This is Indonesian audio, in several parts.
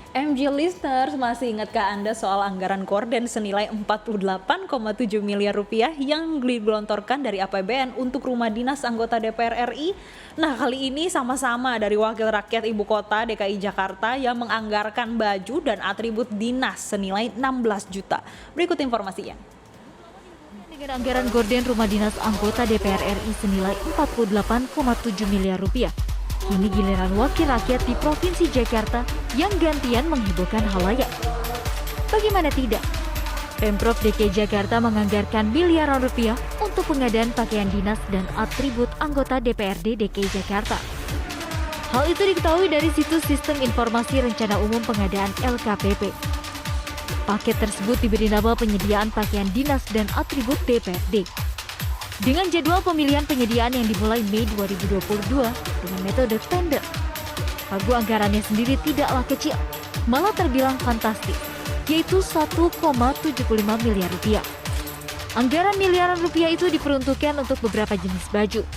MG listeners, masih ingatkah Anda soal anggaran gorden senilai 48,7 miliar rupiah yang digelontorkan dari APBN untuk rumah dinas anggota DPR RI? Nah, kali ini sama-sama dari Wakil Rakyat Ibu Kota DKI Jakarta yang menganggarkan baju dan atribut dinas senilai 16 juta. Berikut informasinya. Dengan anggaran gorden rumah dinas anggota DPR RI senilai 48,7 miliar rupiah. Kini giliran wakil rakyat di Provinsi Jakarta yang gantian menghebohkan halayak. Bagaimana tidak? Pemprov DKI Jakarta menganggarkan miliaran rupiah untuk pengadaan pakaian dinas dan atribut anggota DPRD DKI Jakarta. Hal itu diketahui dari situs Sistem Informasi Rencana Umum Pengadaan LKPP. Paket tersebut diberi nama penyediaan pakaian dinas dan atribut DPRD. Dengan jadwal pemilihan penyediaan yang dimulai Mei 2022 dengan metode tender. Pagu anggarannya sendiri tidaklah kecil, malah terbilang fantastis, yaitu 1,75 miliar rupiah. Anggaran miliaran rupiah itu diperuntukkan untuk beberapa jenis baju.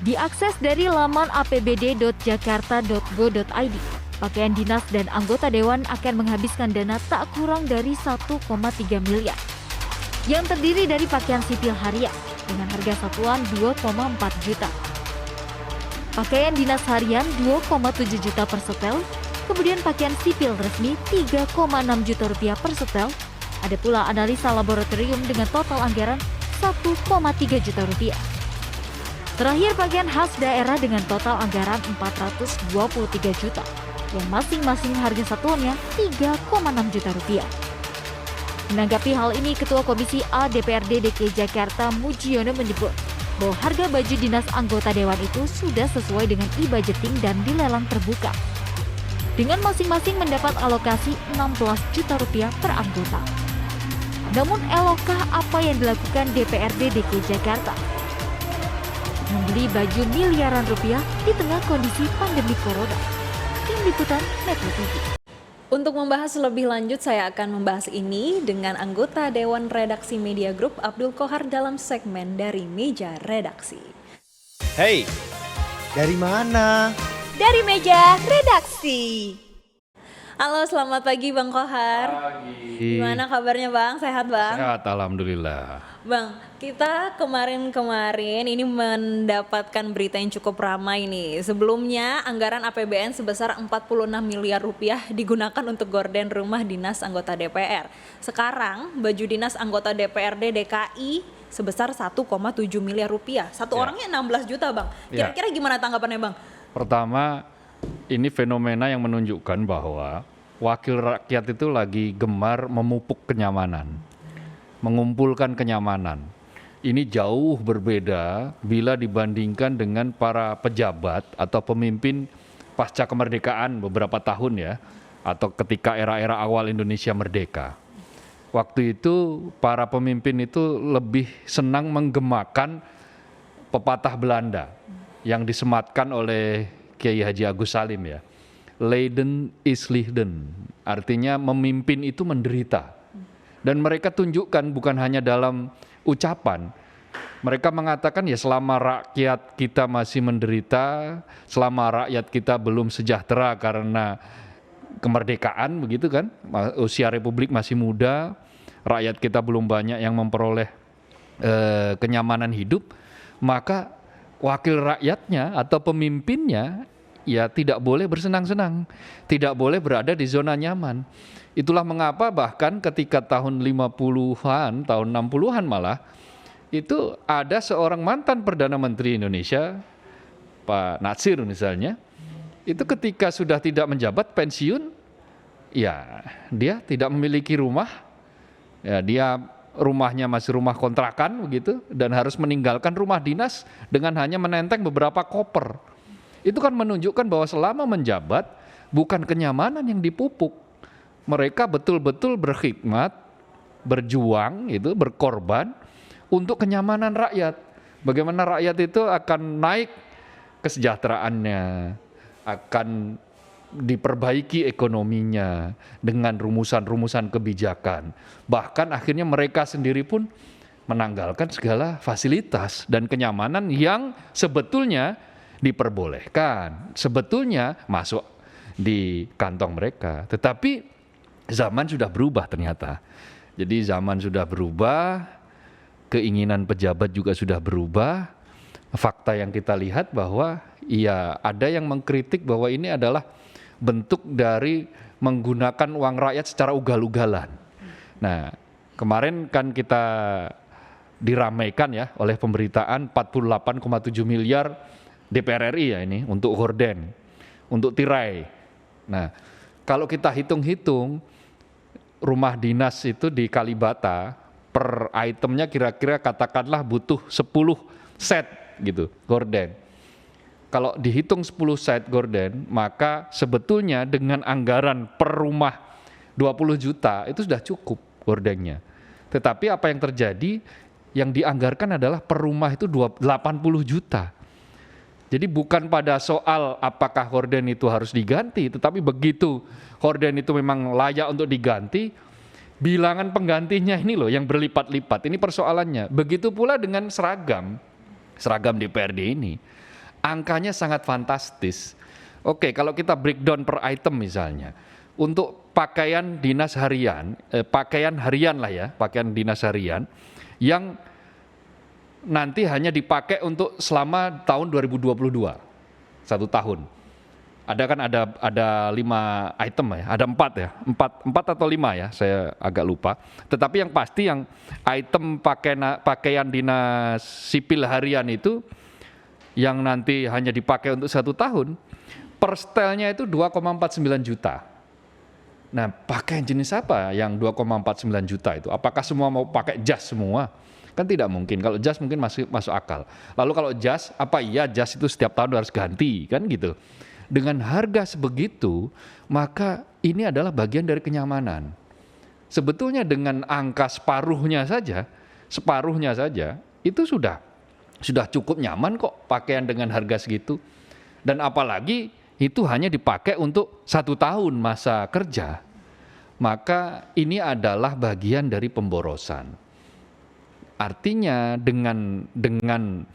Diakses dari laman apbd.jakarta.go.id, pakaian dinas dan anggota dewan akan menghabiskan dana tak kurang dari 1,3 miliar. Yang terdiri dari pakaian sipil harian dengan harga satuan 2,4 juta. Pakaian dinas harian 2,7 juta per setel, kemudian pakaian sipil resmi 3,6 juta rupiah per setel. Ada pula analisa laboratorium dengan total anggaran 1,3 juta rupiah. Terakhir pakaian khas daerah dengan total anggaran 423 juta, yang masing-masing harga satuannya 3,6 juta rupiah. Menanggapi hal ini, Ketua Komisi A DPRD DKI Jakarta Mujiono menyebut bahwa harga baju dinas anggota dewan itu sudah sesuai dengan e-budgeting dan dilelang terbuka. Dengan masing-masing mendapat alokasi 16 juta rupiah per anggota. Namun elokkah apa yang dilakukan DPRD DKI Jakarta? Membeli baju miliaran rupiah di tengah kondisi pandemi corona. Tim Liputan Metro TV. Untuk membahas lebih lanjut, saya akan membahas ini dengan anggota Dewan Redaksi Media Group Abdul Kohar dalam segmen Dari Meja Redaksi. Hey, dari mana? Dari Meja Redaksi. Halo, selamat pagi Bang Kohar. Pagi. Gimana kabarnya Bang? Sehat Bang? Sehat, alhamdulillah. Bang, kita kemarin ini mendapatkan berita yang cukup ramai nih. Sebelumnya anggaran APBN sebesar 46 miliar rupiah digunakan untuk gorden rumah dinas anggota DPR. Sekarang baju dinas anggota DPRD DKI sebesar 1,7 miliar rupiah. Satu orangnya 16 juta Bang. Kira-kira gimana tanggapannya Bang? Pertama, ini fenomena yang menunjukkan bahwa wakil rakyat itu lagi gemar memupuk kenyamanan, mengumpulkan kenyamanan. Ini jauh berbeda bila dibandingkan dengan para pejabat atau pemimpin pasca kemerdekaan beberapa tahun ya, atau ketika era-era awal Indonesia merdeka. Waktu itu para pemimpin itu lebih senang menggemakan pepatah Belanda yang disematkan oleh Kiai Haji Agus Salim ya. Leiden is lijden, artinya memimpin itu menderita. Dan mereka tunjukkan bukan hanya dalam ucapan. Mereka mengatakan ya selama rakyat kita masih menderita, selama rakyat kita belum sejahtera karena kemerdekaan begitu kan, usia republik masih muda, rakyat kita belum banyak yang memperoleh kenyamanan hidup, maka wakil rakyatnya atau pemimpinnya ya tidak boleh bersenang-senang, tidak boleh berada di zona nyaman. Itulah mengapa bahkan ketika tahun 50-an, tahun 60-an malah, itu ada seorang mantan Perdana Menteri Indonesia, Pak Natsir misalnya, itu ketika sudah tidak menjabat pensiun, ya dia tidak memiliki rumah, ya dia rumahnya masih rumah kontrakan begitu, dan harus meninggalkan rumah dinas dengan hanya menenteng beberapa koper. Itu kan menunjukkan bahwa selama menjabat bukan kenyamanan yang dipupuk. Mereka betul-betul berkhidmat, berjuang, itu berkorban untuk kenyamanan rakyat. Bagaimana rakyat itu akan naik kesejahteraannya, akan diperbaiki ekonominya dengan rumusan-rumusan kebijakan. Bahkan akhirnya mereka sendiri pun menanggalkan segala fasilitas dan kenyamanan yang sebetulnya diperbolehkan, sebetulnya masuk di kantong mereka. Tetapi zaman sudah berubah ternyata. Jadi zaman sudah berubah, keinginan pejabat juga sudah berubah. Fakta yang kita lihat bahwa ya ada yang mengkritik bahwa ini adalah bentuk dari menggunakan uang rakyat secara ugal-ugalan. Nah, kemarin kan kita diramaikan ya oleh pemberitaan 48,7 miliar DPR RI ya ini untuk gorden, untuk tirai. Nah, kalau kita hitung-hitung rumah dinas itu di Kalibata per itemnya kira-kira katakanlah butuh 10 set gitu gorden. Kalau dihitung 10 set gorden, maka sebetulnya dengan anggaran per rumah 20 juta itu sudah cukup gordennya. Tetapi apa yang terjadi, yang dianggarkan adalah per rumah itu 80 juta. Jadi bukan pada soal apakah gorden itu harus diganti, tetapi begitu gorden itu memang layak untuk diganti, bilangan penggantinya ini loh yang berlipat-lipat. Ini persoalannya. Begitu pula dengan seragam DPRD ini. Angkanya sangat fantastis. Oke, kalau kita breakdown per item misalnya, untuk pakaian dinas harian, pakaian harian lah ya, pakaian dinas harian, yang nanti hanya dipakai untuk selama tahun 2022, 1 tahun. Ada kan ada 5 item ya, ada 4 ya, 4 atau 5 ya, saya agak lupa. Tetapi yang pasti yang item pakaian dinas sipil harian itu, yang nanti hanya dipakai untuk 1 tahun, per setelnya itu 2,49 juta. Nah, pakaian jenis apa yang 2,49 juta itu? Apakah semua mau pakai jas semua? Kan tidak mungkin. Kalau jas mungkin masuk akal. Lalu kalau jas, apa iya jas itu setiap tahun harus ganti? Kan gitu. Dengan harga sebegitu, maka ini adalah bagian dari kenyamanan. Sebetulnya dengan angka separuhnya saja, itu sudah cukup nyaman kok pakaian dengan harga segitu. Dan apalagi itu hanya dipakai untuk 1 tahun masa kerja. Maka ini adalah bagian dari pemborosan. Artinya dengan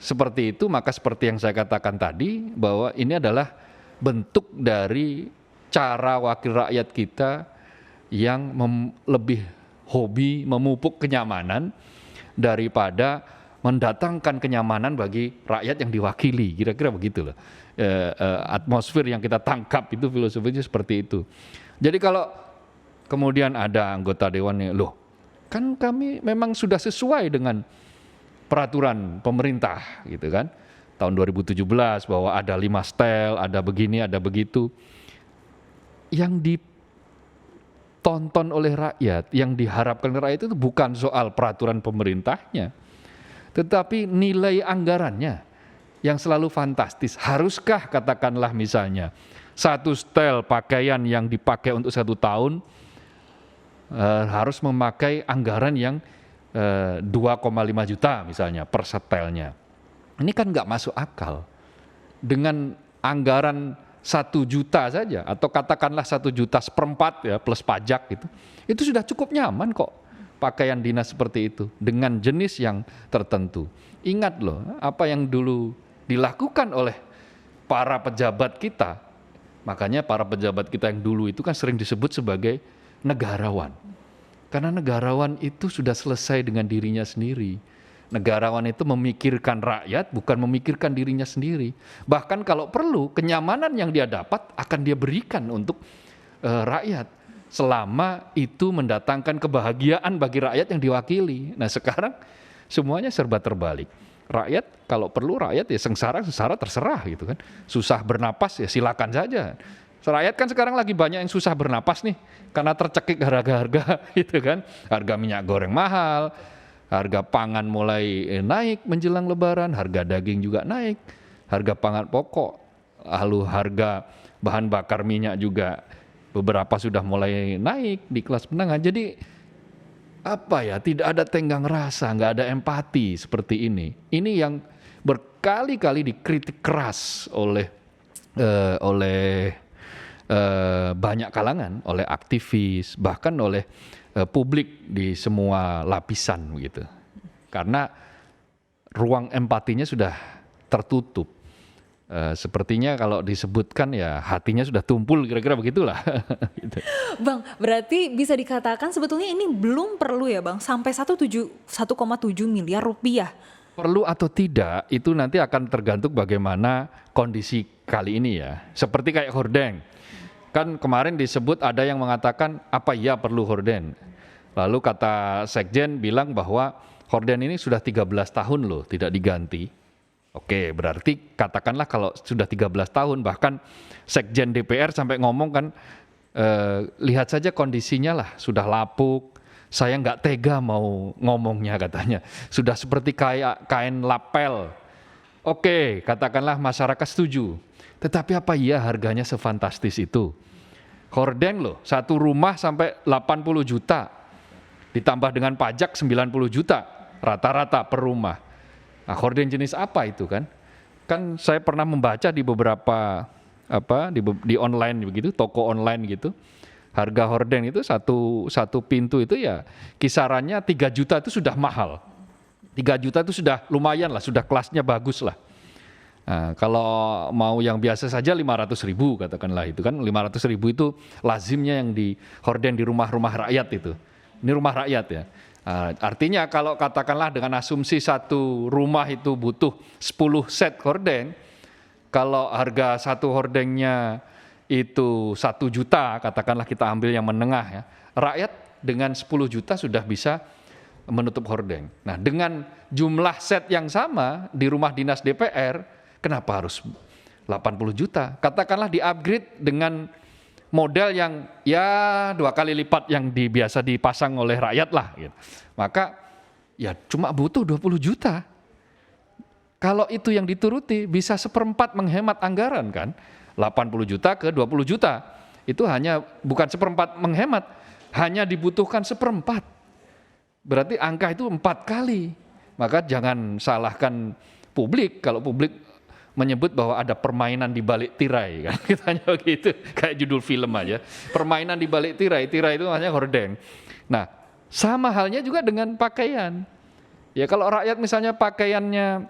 seperti itu, maka seperti yang saya katakan tadi, bahwa ini adalah bentuk dari cara wakil rakyat kita yang lebih hobi memupuk kenyamanan daripada mendatangkan kenyamanan bagi rakyat yang diwakili, kira-kira begitu loh. Atmosfer yang kita tangkap itu filosofinya seperti itu. Jadi kalau kemudian ada anggota dewan yang, loh kan kami memang sudah sesuai dengan peraturan pemerintah gitu kan, tahun 2017 bahwa ada 5 setel, ada begini, ada begitu. Yang ditonton oleh rakyat, yang diharapkan oleh rakyat itu bukan soal peraturan pemerintahnya, tetapi nilai anggarannya yang selalu fantastis. Haruskah katakanlah misalnya 1 setel pakaian yang dipakai untuk 1 tahun harus memakai anggaran yang 2,5 juta misalnya per setelnya. Ini kan nggak masuk akal. Dengan anggaran 1 juta saja, atau katakanlah 1 juta seperempat ya plus pajak gitu, itu sudah cukup nyaman kok pakaian dinas seperti itu dengan jenis yang tertentu. Ingat loh apa yang dulu dilakukan oleh para pejabat kita. Makanya para pejabat kita yang dulu itu kan sering disebut sebagai negarawan. Karena negarawan itu sudah selesai dengan dirinya sendiri. Negarawan itu memikirkan rakyat, bukan memikirkan dirinya sendiri. Bahkan kalau perlu, kenyamanan yang dia dapat akan dia berikan untuk rakyat. Selama itu mendatangkan kebahagiaan bagi rakyat yang diwakili. Nah sekarang semuanya serba terbalik. Rakyat kalau perlu rakyat ya sengsara terserah gitu kan. Susah bernapas ya silakan saja. Rakyat kan sekarang lagi banyak yang susah bernapas nih karena tercekik harga-harga gitu kan. Harga minyak goreng mahal, harga pangan mulai naik menjelang lebaran, harga daging juga naik, harga pangan pokok, lalu harga bahan bakar minyak juga beberapa sudah mulai naik di kelas menengah. Jadi apa ya, tidak ada tenggang rasa, nggak ada empati seperti ini. Ini yang berkali-kali dikritik keras oleh banyak kalangan, oleh aktivis, bahkan oleh publik di semua lapisan begitu. Karena ruang empatinya sudah tertutup. Sepertinya kalau disebutkan ya hatinya sudah tumpul, kira-kira begitulah. Gitu. Bang, berarti bisa dikatakan sebetulnya ini belum perlu ya Bang, sampai 1,7 miliar rupiah. Perlu atau tidak itu nanti akan tergantung bagaimana kondisi kali ini ya. Seperti kayak hordeng. Kan kemarin disebut ada yang mengatakan apa iya perlu horden. Lalu kata Sekjen bilang bahwa horden ini sudah 13 tahun loh tidak diganti. Oke, berarti katakanlah kalau sudah 13 tahun, bahkan Sekjen DPR sampai ngomong kan, lihat saja kondisinya lah, sudah lapuk, saya nggak tega mau ngomongnya katanya, sudah seperti kayak kain lapel. Oke, katakanlah masyarakat setuju, tetapi apa iya harganya sefantastis itu? Hordeng loh, satu rumah sampai 80 juta, ditambah dengan pajak 90 juta, rata-rata per rumah. Nah, horden jenis apa itu kan? Kan saya pernah membaca di beberapa di online begitu, toko online gitu. Harga horden itu satu pintu itu ya kisarannya 3 juta itu sudah mahal. 3 juta itu sudah lumayan lah, sudah kelasnya bagus lah. Nah, kalau mau yang biasa saja 500.000 katakanlah itu kan, 500.000 itu lazimnya yang di horden di rumah-rumah rakyat itu. Ini rumah rakyat ya. Artinya kalau katakanlah dengan asumsi satu rumah itu butuh 10 set hordeng, kalau harga satu hordengnya itu 1 juta, katakanlah kita ambil yang menengah ya, rakyat dengan 10 juta sudah bisa menutup hordeng. Nah dengan jumlah set yang sama di rumah dinas DPR, kenapa harus 80 juta? Katakanlah di-upgrade dengan model yang ya 2 kali lipat yang biasa dipasang oleh rakyat lah gitu. Maka ya cuma butuh 20 juta. Kalau itu yang dituruti bisa 1/4 menghemat anggaran kan. 80 juta ke 20 juta. Itu hanya bukan 1/4 menghemat, hanya dibutuhkan 1/4. Berarti angka itu 4 kali. Maka jangan salahkan publik kalau publik menyebut bahwa ada permainan di balik tirai kan, kitanya begitu, kayak judul film aja, permainan di balik tirai, tirai itu namanya hordeng. Nah, sama halnya juga dengan pakaian. Ya kalau rakyat misalnya pakaiannya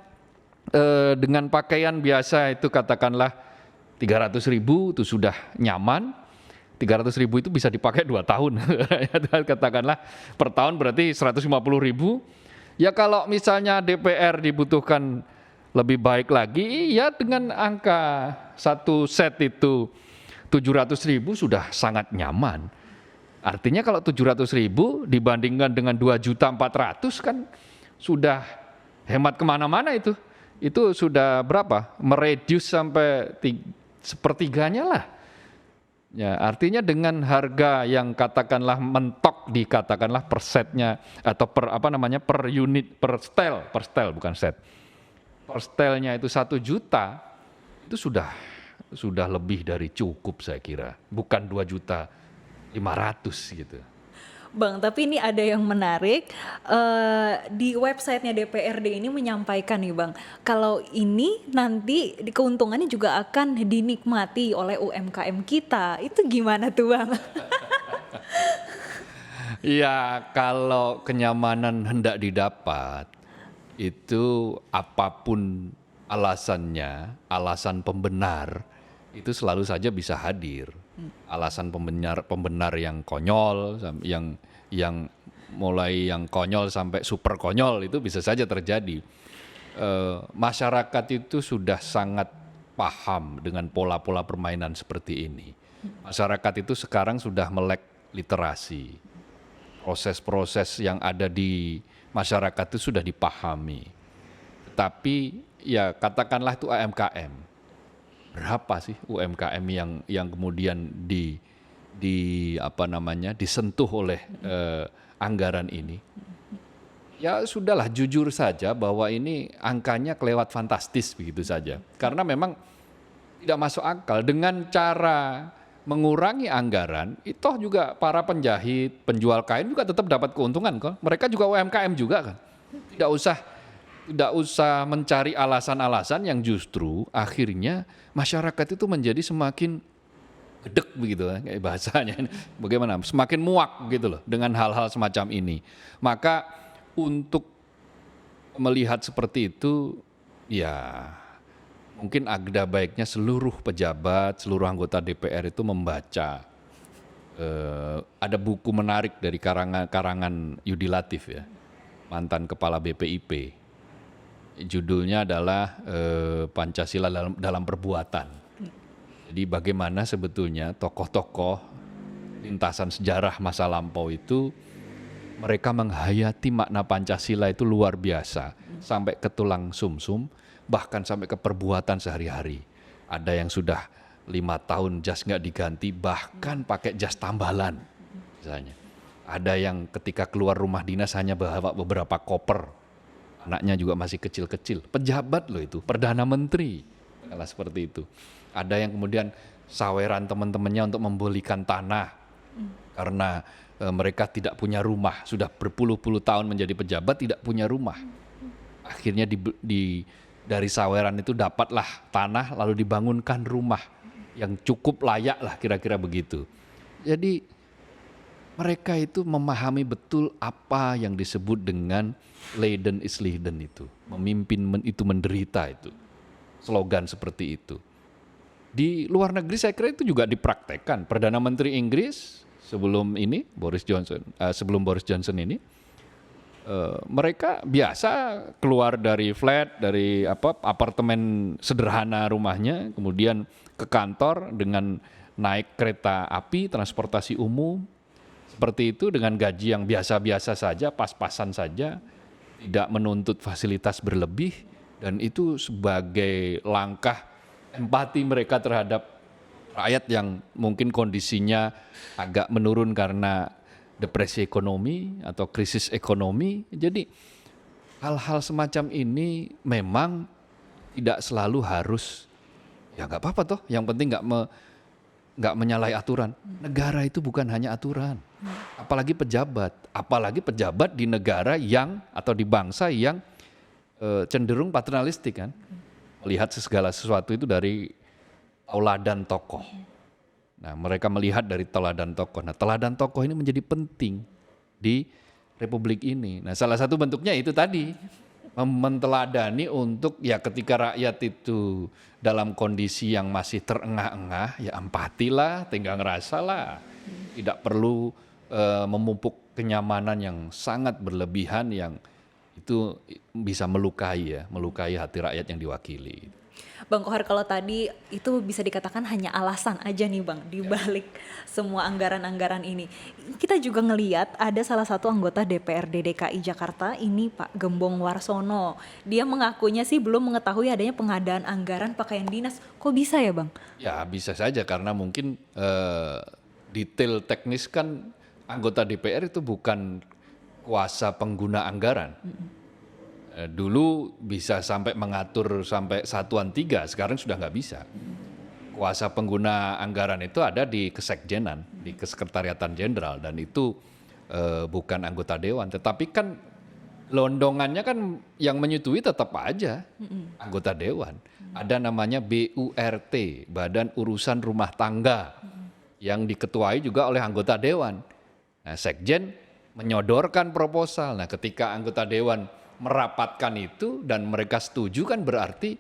dengan pakaian biasa itu katakanlah 300.000 itu sudah nyaman, 300.000 itu bisa dipakai 2 tahun, katakanlah per tahun berarti 150.000. Ya kalau misalnya DPR dibutuhkan lebih baik lagi, ya dengan angka satu set itu 700.000 sudah sangat nyaman. Artinya kalau 700.000 dibandingkan dengan 2.400.000 kan sudah hemat kemana-mana itu. Itu sudah berapa? Mereduce sampai 1/3 lah. Ya, artinya dengan harga yang katakanlah mentok dikatakanlah per setnya atau per unit per setel bukan set. Per setelnya itu 1 juta, itu sudah lebih dari cukup saya kira. Bukan 2.500.000 gitu. Bang, tapi ini ada yang menarik, di websitenya DPRD ini menyampaikan nih Bang, kalau ini nanti keuntungannya juga akan dinikmati oleh UMKM kita, itu gimana tuh Bang? Ya kalau kenyamanan hendak didapat, itu apapun alasannya, alasan pembenar itu selalu saja bisa hadir. Alasan pembenar yang konyol, yang mulai yang konyol sampai super konyol itu bisa saja terjadi. Masyarakat itu sudah sangat paham dengan pola-pola permainan seperti ini. Masyarakat itu sekarang sudah melek literasi. Proses-proses yang ada di masyarakat itu sudah dipahami. Tapi ya katakanlah itu UMKM. Berapa sih UMKM yang kemudian disentuh oleh anggaran ini? Ya sudahlah, jujur saja bahwa ini angkanya kelewat fantastis begitu saja. Karena memang tidak masuk akal dengan cara mengurangi anggaran, itu juga para penjahit, penjual kain juga tetap dapat keuntungan kok. Mereka juga UMKM juga kan. Tidak usah mencari alasan-alasan yang justru akhirnya masyarakat itu menjadi semakin gedek begitu kayak bahasanya. Bagaimana? Semakin muak gitu loh dengan hal-hal semacam ini. Maka untuk melihat seperti itu ya mungkin ada baiknya seluruh pejabat, seluruh anggota DPR itu membaca. Ada buku menarik dari karangan Yudi Latif ya, mantan kepala BPIP. Judulnya adalah Pancasila dalam Perbuatan. Jadi bagaimana sebetulnya tokoh-tokoh lintasan sejarah masa lampau itu mereka menghayati makna Pancasila itu luar biasa sampai ke tulang sumsum, bahkan sampai ke perbuatan sehari-hari. Ada yang sudah 5 tahun jas nggak diganti, bahkan pakai jas tambalan misalnya. Ada yang ketika keluar rumah dinas hanya bawa beberapa koper, anaknya juga masih kecil-kecil. Pejabat loh itu, Perdana Menteri, kalau seperti itu. Ada yang kemudian saweran teman-temannya untuk membelikan tanah karena mereka tidak punya rumah, sudah berpuluh-puluh tahun menjadi pejabat tidak punya rumah. Akhirnya dari saweran itu dapatlah tanah lalu dibangunkan rumah yang cukup layak lah kira-kira begitu. Jadi mereka itu memahami betul apa yang disebut dengan Leiden is Leiden itu. Memimpin itu menderita itu. Slogan seperti itu. Di luar negeri saya kira itu juga dipraktekkan. Perdana Menteri Inggris sebelum Boris Johnson ini, mereka biasa keluar dari flat, dari apartemen sederhana rumahnya, kemudian ke kantor dengan naik kereta api, transportasi umum, seperti itu dengan gaji yang biasa-biasa saja, pas-pasan saja, tidak menuntut fasilitas berlebih, dan itu sebagai langkah empati mereka terhadap rakyat yang mungkin kondisinya agak menurun karena depresi ekonomi atau krisis ekonomi. Jadi hal-hal semacam ini memang tidak selalu harus, ya nggak apa-apa toh, yang penting nggak menyalahi aturan. Negara itu bukan hanya aturan, apalagi pejabat di negara yang atau di bangsa yang cenderung paternalistik kan, melihat segala sesuatu itu dari tauladan tokoh. Nah, mereka melihat dari teladan tokoh. Nah, teladan tokoh ini menjadi penting di Republik ini. Nah, salah satu bentuknya itu tadi, menteladani untuk ya ketika rakyat itu dalam kondisi yang masih terengah-engah, ya empatilah, tinggal ngerasalah. Tidak perlu memupuk kenyamanan yang sangat berlebihan yang itu bisa melukai hati rakyat yang diwakili. Bang Kohar, kalau tadi itu bisa dikatakan hanya alasan aja nih Bang di balik semua anggaran-anggaran ini. Kita juga ngelihat ada salah satu anggota DPRD DKI Jakarta ini Pak Gembong Warsono. Dia mengakunya sih belum mengetahui adanya pengadaan anggaran pakaian dinas. Kok bisa ya Bang? Ya bisa saja karena mungkin detail teknis kan anggota DPR itu bukan kuasa pengguna anggaran. Dulu bisa sampai mengatur sampai satuan 3, sekarang sudah nggak bisa. Kuasa pengguna anggaran itu ada di Kesekjenan, di Kesekretariatan Jenderal, dan itu bukan anggota dewan. Tetapi kan londongannya kan yang menyetujui tetap aja anggota dewan. Ada namanya BURT, Badan Urusan Rumah Tangga, yang diketuai juga oleh anggota dewan. Nah, Sekjen menyodorkan proposal. Nah, ketika anggota dewan merapatkan itu dan mereka setuju kan berarti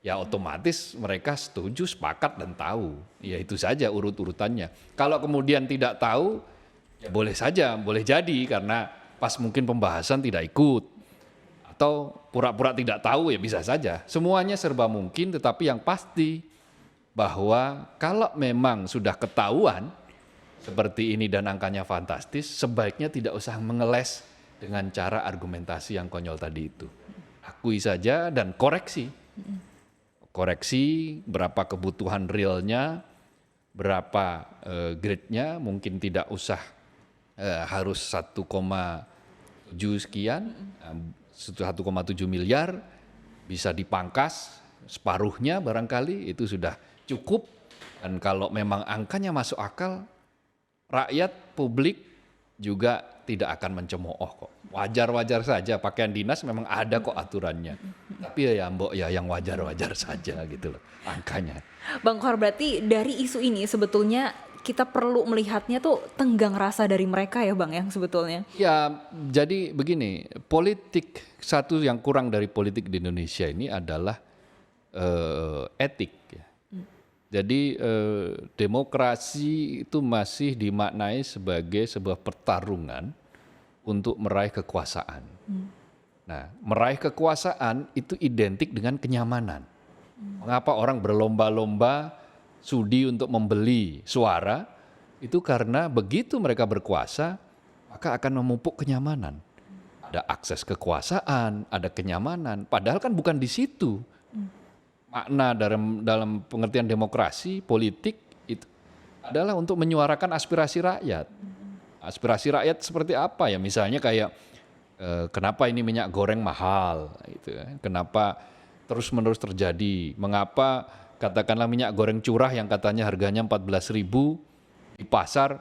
ya otomatis mereka setuju, sepakat dan tahu. Ya itu saja urut-urutannya. Kalau kemudian tidak tahu ya boleh saja, boleh jadi karena pas mungkin pembahasan tidak ikut atau pura-pura tidak tahu ya bisa saja. Semuanya serba mungkin, tetapi yang pasti bahwa kalau memang sudah ketahuan seperti ini dan angkanya fantastis, sebaiknya tidak usah mengeles dengan cara argumentasi yang konyol tadi itu. Akui saja dan koreksi. Koreksi berapa kebutuhan realnya, berapa grade-nya, mungkin tidak usah harus 1,7 sekian, 1,7 miliar, bisa dipangkas separuhnya barangkali, itu sudah cukup. Dan kalau memang angkanya masuk akal, rakyat, publik juga tidak akan mencemooh kok. Wajar-wajar saja, pakaian dinas memang ada kok aturannya. Tapi ya mbok ya yang wajar-wajar saja gitu loh angkanya. Bang Kohar, berarti dari isu ini sebetulnya kita perlu melihatnya tuh tenggang rasa dari mereka ya Bang yang sebetulnya. Ya jadi begini, politik, satu yang kurang dari politik di Indonesia ini adalah etik. Ya. Jadi demokrasi itu masih dimaknai sebagai sebuah pertarungan untuk meraih kekuasaan. Nah, meraih kekuasaan itu identik dengan kenyamanan. Mengapa orang berlomba-lomba sudi untuk membeli suara? Itu karena begitu mereka berkuasa, maka akan memupuk kenyamanan. Ada akses kekuasaan, ada kenyamanan. Padahal kan bukan di situ. Makna dalam pengertian demokrasi, politik itu adalah untuk menyuarakan aspirasi rakyat. Aspirasi rakyat seperti apa ya? Misalnya kayak kenapa ini minyak goreng mahal? Gitu. Kenapa terus-menerus terjadi? Mengapa katakanlah minyak goreng curah yang katanya harganya 14.000 di pasar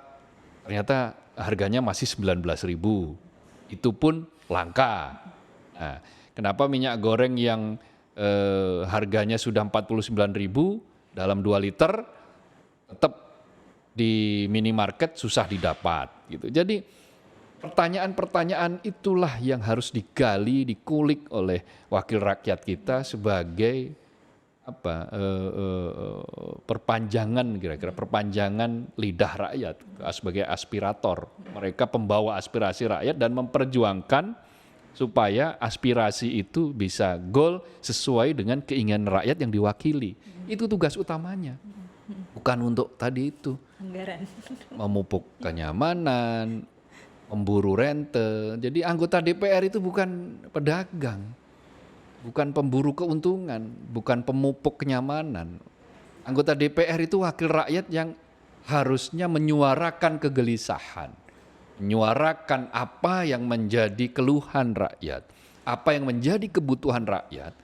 ternyata harganya masih 19.000? Itu pun langka. Nah, kenapa minyak goreng yang harganya sudah 49.000 dalam 2 liter tetap di minimarket susah didapat gitu. Jadi pertanyaan-pertanyaan itulah yang harus digali, dikulik oleh wakil rakyat kita sebagai perpanjangan kira-kira perpanjangan lidah rakyat sebagai aspirator. Mereka pembawa aspirasi rakyat dan memperjuangkan supaya aspirasi itu bisa goal sesuai dengan keinginan rakyat yang diwakili. Itu tugas utamanya. Bukan untuk tadi itu. Anggaran. Memupuk kenyamanan, memburu rente. Jadi anggota DPR itu bukan pedagang. Bukan pemburu keuntungan, bukan pemupuk kenyamanan. Anggota DPR itu wakil rakyat yang harusnya menyuarakan kegelisahan. Menyuarakan apa yang menjadi keluhan rakyat, apa yang menjadi kebutuhan rakyat,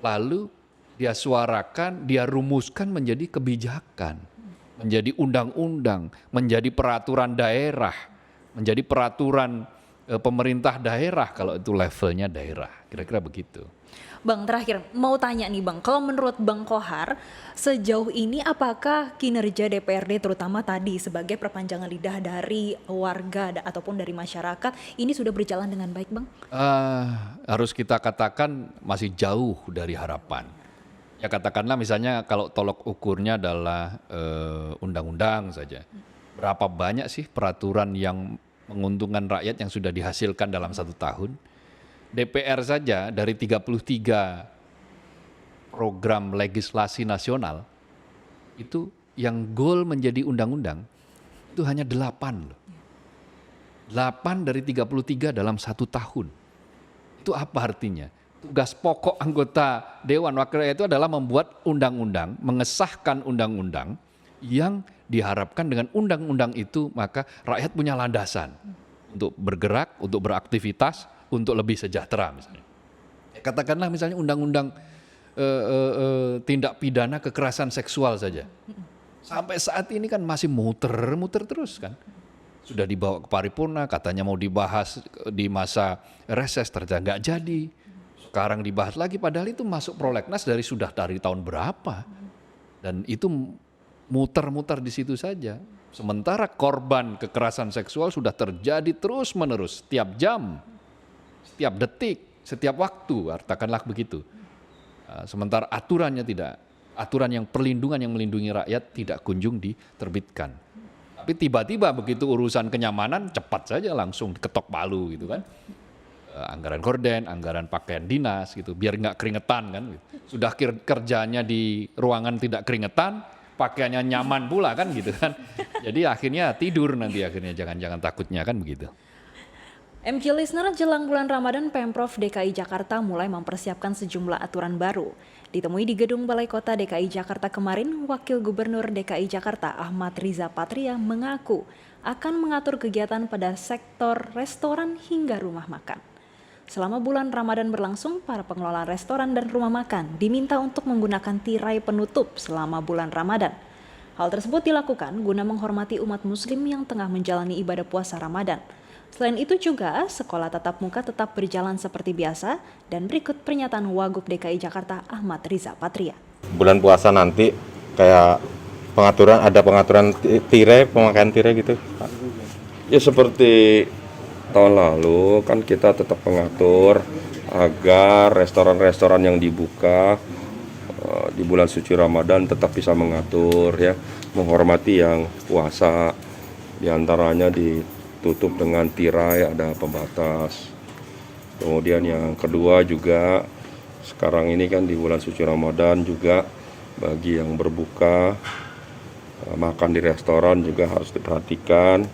lalu dia suarakan, dia rumuskan menjadi kebijakan, menjadi undang-undang, menjadi peraturan daerah, menjadi peraturan pemerintah daerah kalau itu levelnya daerah, kira-kira begitu. Bang, terakhir mau tanya nih Bang, kalau menurut Bang Kohar, sejauh ini apakah kinerja DPRD terutama tadi sebagai perpanjangan lidah dari warga ataupun dari masyarakat ini sudah berjalan dengan baik Bang? Harus kita katakan masih jauh dari harapan. Ya katakanlah misalnya kalau tolok ukurnya adalah undang-undang saja. Berapa banyak sih peraturan yang menguntungkan rakyat yang sudah dihasilkan dalam 1 tahun? DPR saja dari 33 program legislasi nasional itu yang goal menjadi undang-undang itu hanya 8 loh. 8 dari 33 dalam 1 tahun. Itu apa artinya? Tugas pokok anggota Dewan Wakil Rakyat itu adalah membuat undang-undang, mengesahkan undang-undang yang diharapkan dengan undang-undang itu maka rakyat punya landasan untuk bergerak, untuk beraktivitas, untuk lebih sejahtera misalnya. Katakanlah misalnya undang-undang tindak pidana kekerasan seksual saja. Sampai saat ini kan masih muter-muter terus kan. Sudah dibawa ke paripurna, katanya mau dibahas di masa reses, ternyata nggak jadi. Sekarang dibahas lagi, padahal itu masuk prolegnas sudah dari tahun berapa. Dan itu muter-muter di situ saja. Sementara korban kekerasan seksual sudah terjadi terus-menerus, setiap jam, setiap detik, setiap waktu, katakanlah begitu. Sementara aturannya tidak, aturan yang perlindungan yang melindungi rakyat tidak kunjung diterbitkan. Tapi tiba-tiba begitu urusan kenyamanan cepat saja langsung ketok palu gitu kan. Anggaran gorden, anggaran pakaian dinas gitu, biar nggak keringetan kan. Sudah kerjanya di ruangan tidak keringetan, pakaiannya nyaman pula kan gitu kan. Jadi akhirnya tidur nanti akhirnya, jangan-jangan takutnya kan begitu. MQ Listener, jelang bulan Ramadan, Pemprov DKI Jakarta mulai mempersiapkan sejumlah aturan baru. Ditemui di Gedung Balai Kota DKI Jakarta kemarin, Wakil Gubernur DKI Jakarta Ahmad Riza Patria mengaku akan mengatur kegiatan pada sektor restoran hingga rumah makan. Selama bulan Ramadan berlangsung, para pengelola restoran dan rumah makan diminta untuk menggunakan tirai penutup selama bulan Ramadan. Hal tersebut dilakukan guna menghormati umat muslim yang tengah menjalani ibadah puasa Ramadan. Selain itu juga, sekolah tatap muka tetap berjalan seperti biasa dan berikut pernyataan Wagub DKI Jakarta Ahmad Riza Patria. Bulan puasa nanti kayak ada pengaturan tirai, pemakaian tirai gitu, Pak? Ya seperti tahun lalu kan kita tetap mengatur agar restoran-restoran yang dibuka di bulan suci Ramadan tetap bisa mengatur ya, menghormati yang puasa. Di antaranya ditutup dengan tirai, ada pembatas. Kemudian yang kedua juga sekarang ini kan di bulan suci Ramadan juga bagi yang berbuka makan di restoran juga harus diperhatikan.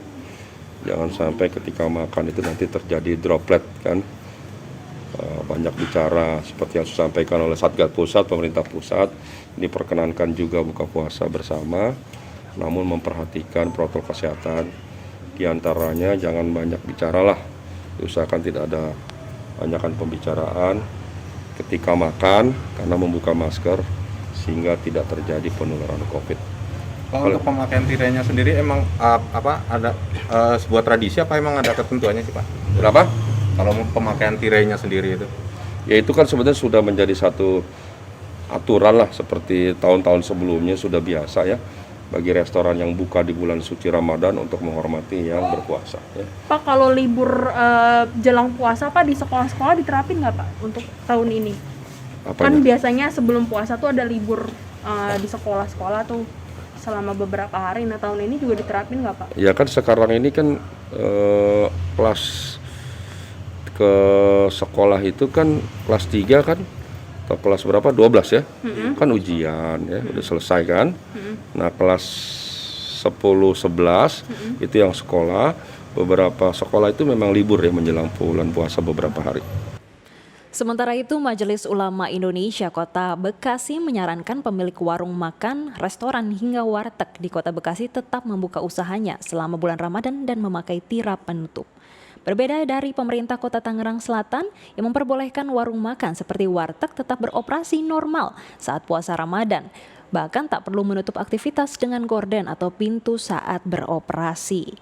Jangan sampai ketika makan itu nanti terjadi droplet kan. Banyak bicara seperti yang disampaikan oleh Satgas Pusat, pemerintah pusat, diperkenankan juga buka puasa bersama, namun memperhatikan protokol kesehatan. Di antaranya jangan banyak bicara lah, usahakan tidak ada banyakan pembicaraan ketika makan karena membuka masker sehingga tidak terjadi penularan COVID. Kalau untuk pemakaian tirainya sendiri emang ada sebuah tradisi apa emang ada ketentuannya sih Pak? Kenapa? Kalau pemakaian tirainya sendiri itu? Ya itu kan sebenarnya sudah menjadi satu aturan lah, seperti tahun-tahun sebelumnya sudah biasa ya bagi restoran yang buka di bulan suci Ramadan untuk menghormati yang berpuasa ya. Pak, kalau libur jelang puasa Pak di sekolah-sekolah diterapin nggak Pak untuk tahun ini? Kan Apanya? biasanya sebelum puasa tuh ada libur di sekolah-sekolah tuh selama beberapa hari. Nah tahun ini juga diterapin nggak Pak? Ya kan sekarang ini kan kelas ke sekolah itu kan kelas 3 kan atau kelas berapa? 12 ya. Kan ujian ya, udah selesai kan. Nah, kelas 10 11 itu yang sekolah, beberapa sekolah itu memang libur ya menjelang bulan puasa beberapa hari. Sementara itu, Majelis Ulama Indonesia Kota Bekasi menyarankan pemilik warung makan, restoran hingga warteg di Kota Bekasi tetap membuka usahanya selama bulan Ramadan dan memakai tirai penutup. Berbeda dari pemerintah Kota Tangerang Selatan yang memperbolehkan warung makan seperti warteg tetap beroperasi normal saat puasa Ramadan. Bahkan tak perlu menutup aktivitas dengan gorden atau pintu saat beroperasi.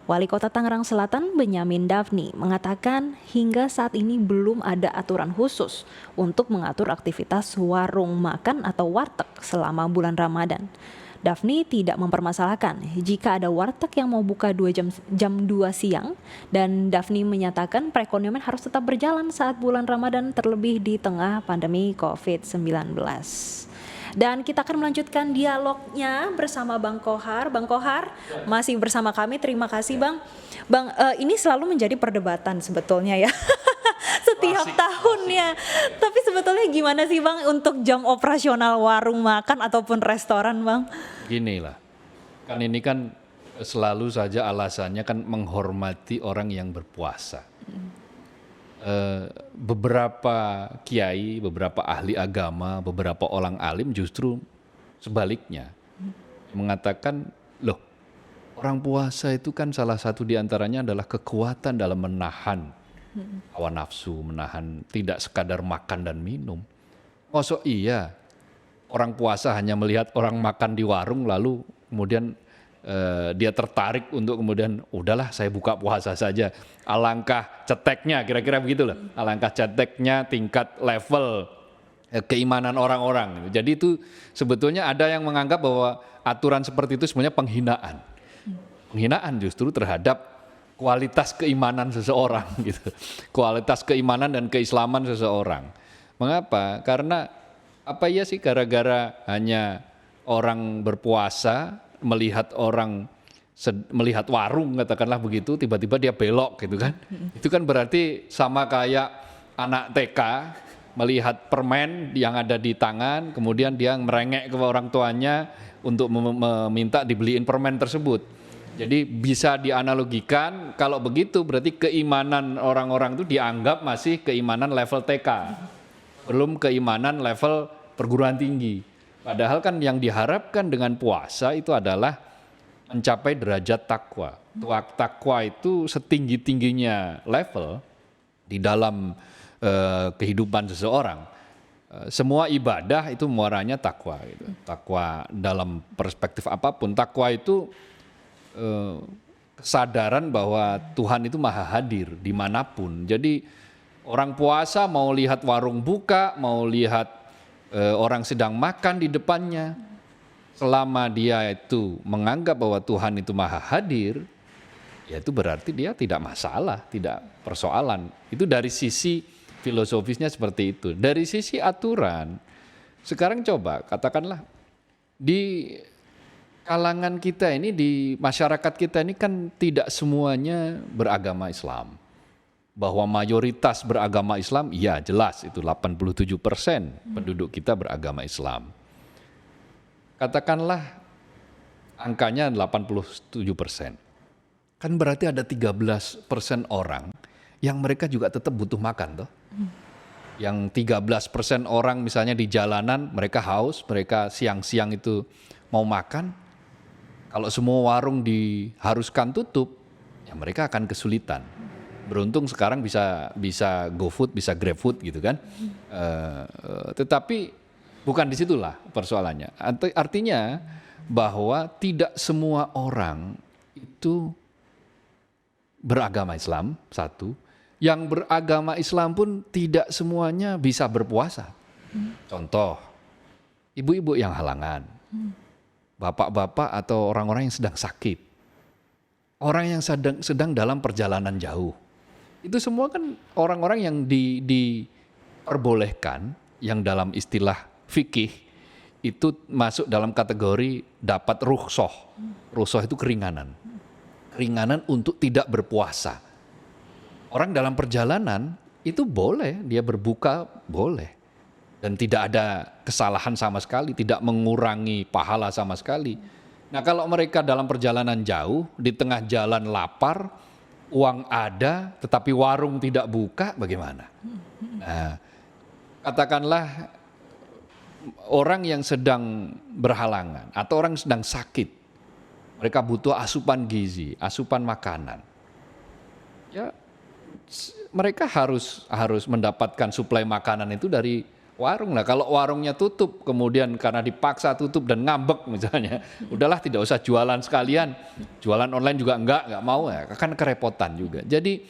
Wali Kota Tangerang Selatan Benyamin Daphni mengatakan hingga saat ini belum ada aturan khusus untuk mengatur aktivitas warung makan atau warteg selama bulan Ramadan. Daphni tidak mempermasalahkan jika ada warteg yang mau buka jam 2 siang dan Daphni menyatakan perekonomian harus tetap berjalan saat bulan Ramadan terlebih di tengah pandemi COVID-19. Dan kita akan melanjutkan dialognya bersama Bang Kohar. Bang Kohar masih bersama kami, terima kasih Bang. Bang, ini selalu menjadi perdebatan sebetulnya ya. Setiap tahunnya. Tapi sebetulnya gimana sih Bang untuk jam operasional warung makan ataupun restoran Bang? Gini lah, kan ini kan selalu saja alasannya kan menghormati orang yang berpuasa. Beberapa kiai, beberapa ahli agama, beberapa orang alim justru sebaliknya mengatakan, loh orang puasa itu kan salah satu diantaranya adalah kekuatan dalam menahan hawa nafsu, menahan tidak sekadar makan dan minum. Maksud iya orang puasa hanya melihat orang makan di warung lalu kemudian dia tertarik untuk kemudian udahlah saya buka puasa saja. Alangkah ceteknya, kira-kira begitu loh. Alangkah ceteknya tingkat level keimanan orang-orang. Jadi itu sebetulnya ada yang menganggap bahwa aturan seperti itu sebenarnya penghinaan. Penghinaan justru terhadap kualitas keimanan seseorang gitu. Kualitas keimanan dan keislaman seseorang. Mengapa? Karena apa ya sih gara-gara hanya orang berpuasa melihat melihat warung katakanlah begitu tiba-tiba dia belok gitu kan. Itu kan berarti sama kayak anak TK melihat permen yang ada di tangan kemudian dia merengek ke orang tuanya untuk meminta dibeliin permen tersebut. Jadi bisa dianalogikan kalau begitu berarti keimanan orang-orang itu dianggap masih keimanan level TK. Belum keimanan level perguruan tinggi. Padahal kan yang diharapkan dengan puasa itu adalah mencapai derajat takwa. Takwa itu setinggi-tingginya level di dalam kehidupan seseorang. Semua ibadah itu muaranya takwa. Gitu. Takwa dalam perspektif apapun. Takwa itu kesadaran bahwa Tuhan itu maha hadir dimanapun. Jadi orang puasa mau lihat warung buka, mau lihat orang sedang makan di depannya, selama dia itu menganggap bahwa Tuhan itu maha hadir, ya itu berarti dia tidak masalah, tidak persoalan. Itu dari sisi filosofisnya seperti itu. Dari sisi aturan, Sekarang coba katakanlah di kalangan kita ini, di masyarakat kita ini kan tidak semuanya beragama Islam. Bahwa mayoritas beragama Islam, ya jelas itu 87% penduduk kita beragama Islam. Katakanlah angkanya 87%. Kan berarti ada 13% orang yang mereka juga tetap butuh makan toh. Yang 13% orang misalnya di jalanan mereka haus, mereka siang-siang itu mau makan. Kalau semua warung diharuskan tutup, ya mereka akan kesulitan. Beruntung sekarang bisa GoFood, bisa GrabFood gitu kan. Tetapi bukan disitulah persoalannya. Artinya bahwa tidak semua orang itu beragama Islam, satu. Yang beragama Islam pun tidak semuanya bisa berpuasa. Contoh, ibu-ibu yang halangan, bapak-bapak atau orang-orang yang sedang sakit, orang yang sedang dalam perjalanan jauh. Itu semua kan orang-orang yang diperbolehkan, yang dalam istilah fikih itu masuk dalam kategori dapat rukhsah. Rukhsah itu keringanan untuk tidak berpuasa. Orang dalam perjalanan itu boleh, dia berbuka boleh. Dan tidak ada kesalahan sama sekali, tidak mengurangi pahala sama sekali. Nah kalau mereka dalam perjalanan jauh, di tengah jalan lapar, uang ada tetapi warung tidak buka, bagaimana? Nah, katakanlah orang yang sedang berhalangan atau orang yang sedang sakit, mereka butuh asupan gizi, asupan makanan. Ya, mereka harus mendapatkan suplai makanan itu dari warung lah. Kalau warungnya tutup, kemudian karena dipaksa tutup dan ngambek misalnya, udahlah tidak usah jualan sekalian, jualan online juga enggak mau ya, kan kerepotan juga. Jadi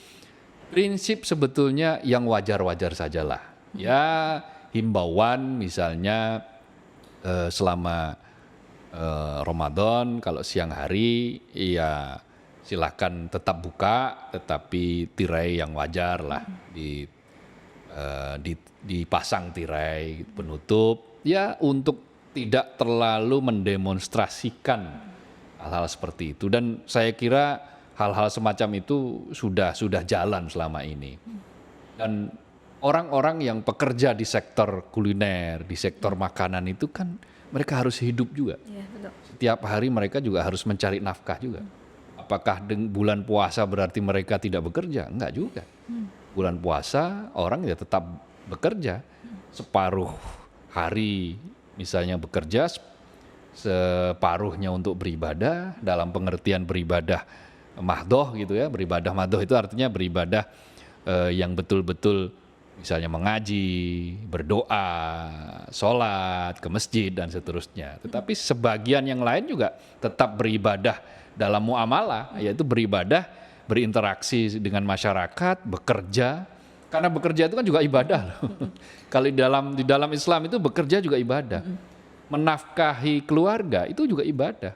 prinsip sebetulnya yang wajar-wajar sajalah. Ya himbauan misalnya selama Ramadan kalau siang hari ya silakan tetap buka, tetapi tirai yang wajar lah, dipasang tirai penutup ya untuk tidak terlalu mendemonstrasikan hal-hal seperti itu. Dan saya kira hal-hal semacam itu sudah jalan selama ini. Dan orang-orang yang pekerja di sektor kuliner, di sektor makanan itu kan mereka harus hidup juga. Iya, betul. Setiap hari mereka juga harus mencari nafkah juga. Apakah bulan puasa berarti mereka tidak bekerja? Enggak juga. Bulan puasa orang ya tetap bekerja. Separuh hari misalnya bekerja, separuhnya untuk beribadah, dalam pengertian beribadah mahdoh gitu ya. Beribadah mahdoh itu artinya beribadah yang betul-betul misalnya mengaji, berdoa, sholat, ke masjid dan seterusnya. Tetapi sebagian yang lain juga tetap beribadah dalam muamalah, yaitu beribadah, berinteraksi dengan masyarakat, bekerja. Karena bekerja itu kan juga ibadah. Kalau di dalam Islam itu bekerja juga ibadah. Menafkahi keluarga itu juga ibadah.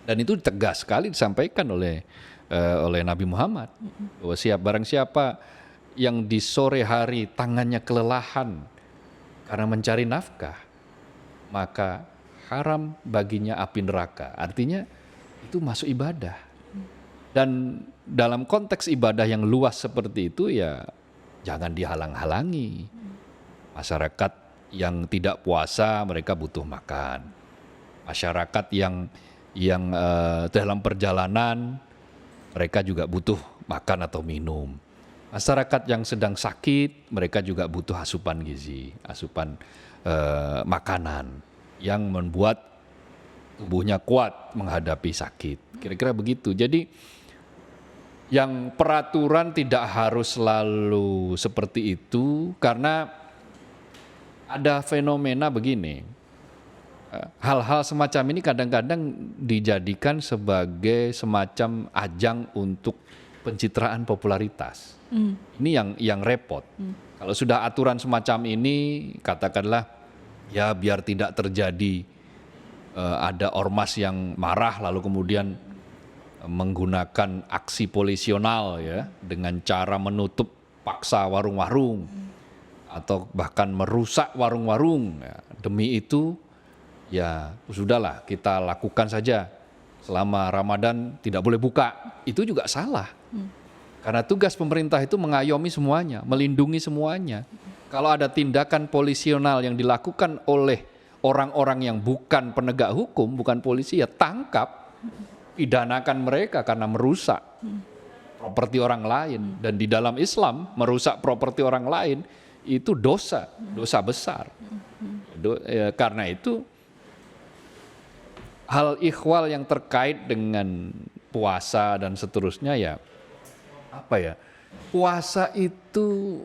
Dan itu tegas sekali disampaikan oleh Nabi Muhammad. Bahwa barang siapa yang di sore hari tangannya kelelahan karena mencari nafkah, maka haram baginya api neraka. Artinya itu masuk ibadah. Dan dalam konteks ibadah yang luas seperti itu ya jangan dihalang-halangi. Masyarakat yang tidak puasa mereka butuh makan. Masyarakat yang dalam perjalanan mereka juga butuh makan atau minum. Masyarakat yang sedang sakit mereka juga butuh asupan gizi, asupan makanan yang membuat tubuhnya kuat menghadapi sakit. Kira-kira begitu. Jadi yang peraturan tidak harus selalu seperti itu karena ada fenomena begini. Hal-hal semacam ini kadang-kadang dijadikan sebagai semacam ajang untuk pencitraan popularitas. Ini yang repot. Kalau sudah aturan semacam ini, katakanlah ya biar tidak terjadi ada ormas yang marah lalu kemudian menggunakan aksi polisional ya dengan cara menutup paksa warung-warung atau bahkan merusak warung-warung. Ya, demi itu ya sudahlah kita lakukan saja selama Ramadan tidak boleh buka. Itu juga salah. Karena tugas pemerintah itu mengayomi semuanya, melindungi semuanya. Kalau ada tindakan polisional yang dilakukan oleh orang-orang yang bukan penegak hukum, bukan polisi, ya tangkap, pidanakan mereka karena merusak properti orang lain. Dan di dalam Islam, merusak properti orang lain itu dosa besar. Karena itu, hal ikhwal yang terkait dengan puasa dan seterusnya ya, puasa itu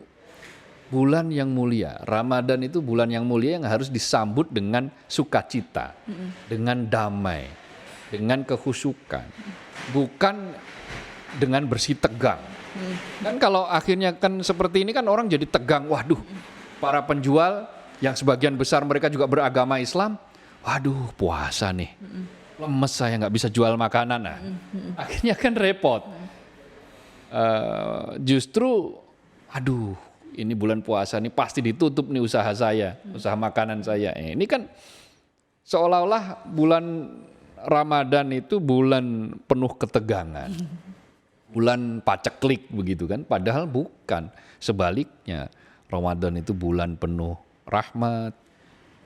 bulan yang mulia, Ramadan itu bulan yang mulia yang harus disambut dengan sukacita, dengan damai, dengan kehusukan, bukan dengan bersih tegang. Kan kalau akhirnya kan seperti ini kan orang jadi tegang, waduh, para penjual yang sebagian besar mereka juga beragama Islam, waduh puasa nih, lemes saya nggak bisa jual makanan, nah akhirnya kan repot. Justru aduh ini bulan puasa nih pasti ditutup nih usaha saya, usaha makanan saya. Ini kan seolah-olah bulan Ramadan itu bulan penuh ketegangan, bulan paceklik begitu kan, padahal bukan. Sebaliknya Ramadan itu bulan penuh rahmat,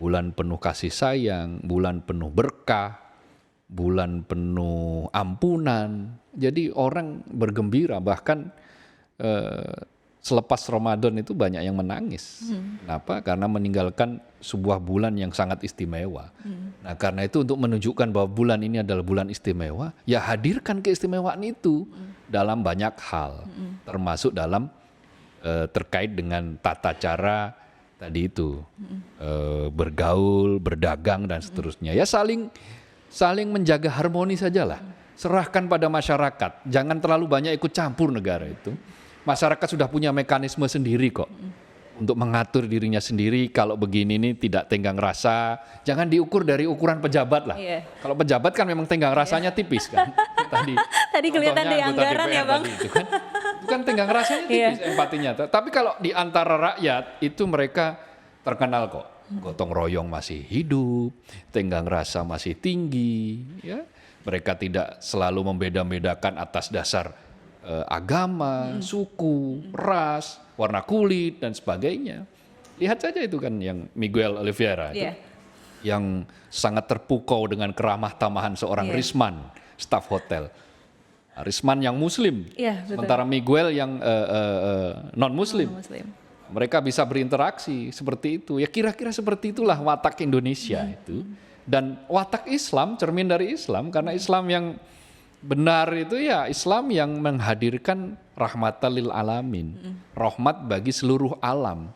bulan penuh kasih sayang, bulan penuh berkah, bulan penuh ampunan. Jadi orang bergembira, bahkan selepas Ramadan itu banyak yang menangis. Kenapa? Karena meninggalkan sebuah bulan yang sangat istimewa. Nah karena itu untuk menunjukkan bahwa bulan ini adalah bulan istimewa, ya hadirkan keistimewaan itu dalam banyak hal, termasuk dalam terkait dengan tata cara tadi itu, bergaul, berdagang dan seterusnya. Ya saling menjaga harmoni sajalah. Serahkan pada masyarakat, jangan terlalu banyak ikut campur negara itu. Masyarakat sudah punya mekanisme sendiri kok untuk mengatur dirinya sendiri. Kalau begini nih tidak tenggang rasa, jangan diukur dari ukuran pejabat lah. Kalau pejabat kan memang tenggang rasanya tipis kan. Tadi kelihatan di anggaran ya Bang. Itu kan tenggang rasanya tipis empatinya. Tapi kalau di antara rakyat itu mereka terkenal kok. Gotong royong masih hidup, tenggang rasa masih tinggi, ya. Mereka tidak selalu membeda-bedakan atas dasar agama, suku, ras, warna kulit dan sebagainya. Lihat saja itu kan yang Miguel Oliveira itu, yang sangat terpukau dengan keramah tamahan seorang Risman, staf hotel. Risman yang Muslim, sementara Miguel yang non-Muslim. Mereka bisa berinteraksi seperti itu. Ya kira-kira seperti itulah watak Indonesia itu. Dan watak Islam, cermin dari Islam, karena Islam yang benar itu ya Islam yang menghadirkan rahmatan lil alamin, rahmat bagi seluruh alam,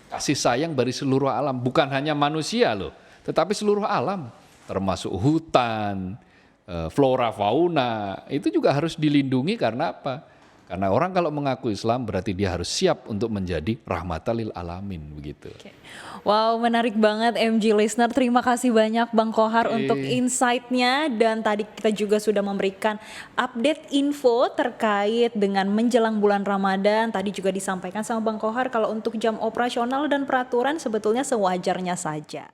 kasih sayang bagi seluruh alam, bukan hanya manusia loh, tetapi seluruh alam, termasuk hutan, flora fauna, itu juga harus dilindungi. Karena apa? Karena orang kalau mengaku Islam berarti dia harus siap untuk menjadi rahmatan lil alamin begitu. Wow, menarik banget MG Listener. Terima kasih banyak Bang Kohar untuk insight-nya, dan tadi kita juga sudah memberikan update info terkait dengan menjelang bulan Ramadan. Tadi juga disampaikan sama Bang Kohar kalau untuk jam operasional dan peraturan sebetulnya sewajarnya saja.